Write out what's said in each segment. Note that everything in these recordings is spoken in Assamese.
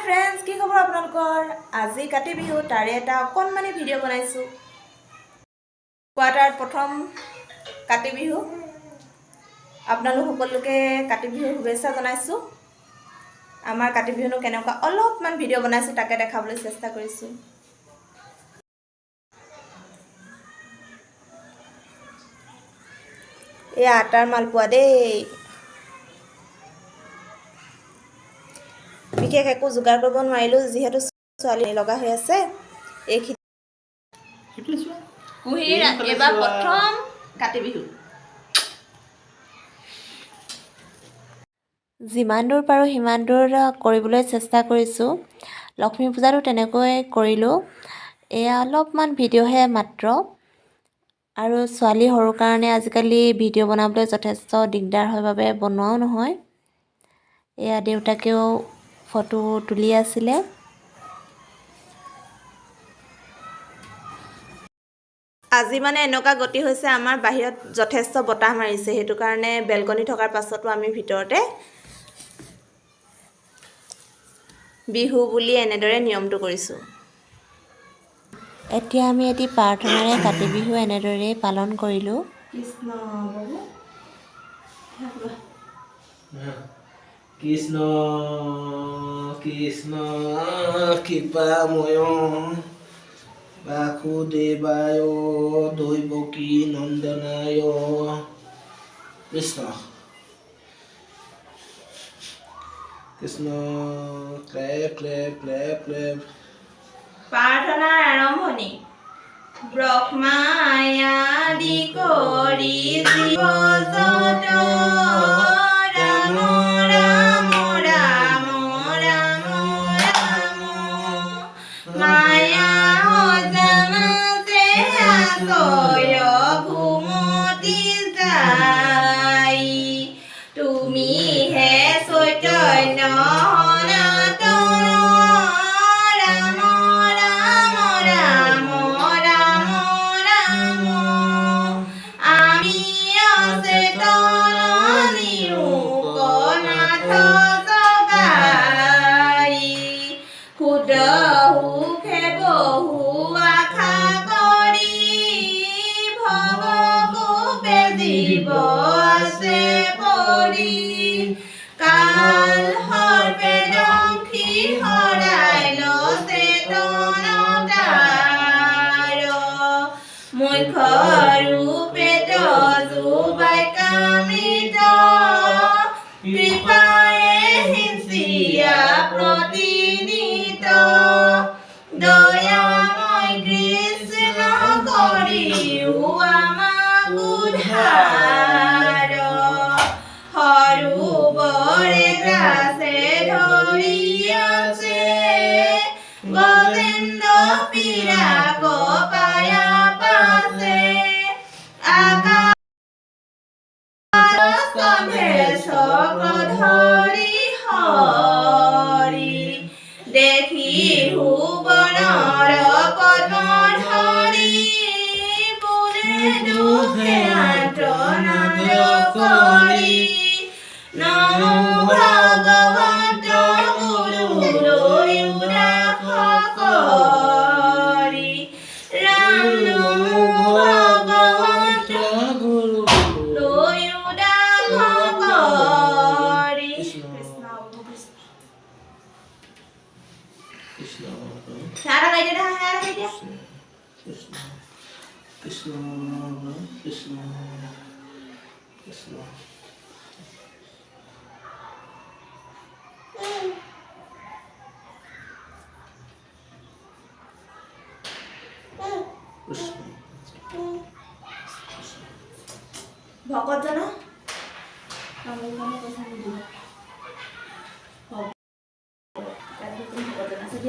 फ्रेंड्स की खबर आपनलोকৰ আজি কাতি বিহু তাৰে এটা অকনমানি ভিডিও বনাইছো কোৱাটাৰ প্ৰথম কাতি বিহু আপোনালোক সকলোকে কাতি বিহু শুভেচ্ছা জনাইছো আমাৰ কাতি বিহুনো কেনেকুৱা অলপমান ভিডিও বনাইছো তাকে দেখাবলৈ চেষ্টা কৰিছো এই আটাৰ মালপোৱা দেই বিশেষ একো যোগাৰ কৰিব নোৱাৰিলো যেহেতু ছোৱালী লগা হৈ আছে এই কুহিৰ এবাৰ প্ৰথম কাতি বিহু যিমান দূৰ পাৰো সিমান দূৰ কৰিবলৈ চেষ্টা কৰিছো লক্ষ্মী পূজাটো তেনেকৈ কৰিলো এয়া অলপমান ভিডিওহে মাত্ৰ আৰু ছোৱালী সৰু কাৰণে আজিকালি ভিডিও বনাবলৈ যথেষ্ট দিগদাৰ হয় বাবে বনোৱাও নহয় এয়া দেউতাকেও ফটো তুলি আছিলে আজি মানে এনেকা গতি হৈছে আমাৰ বাহিৰত যথেষ্ট বতাহ মাৰিছে হেতু কাৰণে বেলকনি থকাৰ পাছতো আমি ভিতৰতে বিহু বুলি এনেদৰে নিয়মটো কৰিছো এতিয়া আমি এটি প্ৰাৰ্থনাৰে কাতি বিহু এনেদৰে পালন কৰিলো কৃষ্ণ বাবু কৃষ্ণ কৃষ্ণ কৃপাময় বাসুদেবায় দৈবকী নন্দনায় কৃষ্ণ কৃষ্ণ ক্লেপ ক্লেপ ক্লেপ ক্লেপ প্ৰাৰ্থনাৰ আৰম্ভণি ব্ৰহ্মায়াদি কৰি জীৱ জগত ৰাম ৰাম ৰাম ৰাম ৰাম মায়া সজামতে আছয় ঘুমতি যাই তুমি হে চৈতন্য কাল হৰপে দংখি হৰাই লছে তনতাৰ মুখ্য ৰূপে তজুবাই কামিত কৃপায়ে হিংসিয়া প্ৰতিনিত দয়াময় কৃষ্ণ কৰিও আমাক উদ্ধাৰ হৰুবৰে গ্ৰাসে ধৰি আছে গোবিন্দ পিৰাক পায়া পাছে আকাশে চক্ৰধৰি হৰি দেখি ভুৱনৰ পদ্মধৰি বোলে দুখে আৰ্তনাদ কৰি নমো ভগৱন্ত গুৰুলৈ উদাস কৰি ৰাম নমো ভগৱন্ত গুৰুলৈ উদাস কৰি সাৰা গাই দিয়া সাৰা গাই দিয়া কৃষ্ণ কৃষ্ণ কৃষ্ণ ভকত জনা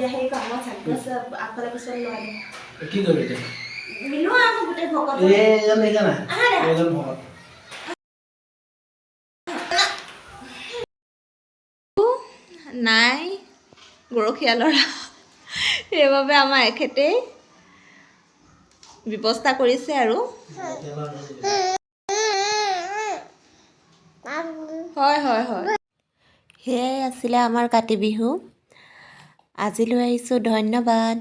সেই কামত চাকৰি আগফালে পিছলে লগাই কি কৰিবি এতিয়া মিলোৱা আকৌ গোটেই ভকত এইজন দেখা নাই এইজন ভকত নাই গৰখীয়া ল'ৰা সেইবাবে আমাৰ এখেতেই ব্যৱস্থা কৰিছে আৰু হয় হয় হয় সেয়াই আছিলে আমাৰ কাতি বিহু আজিলৈ আহিছোঁ, ধন্যবাদ।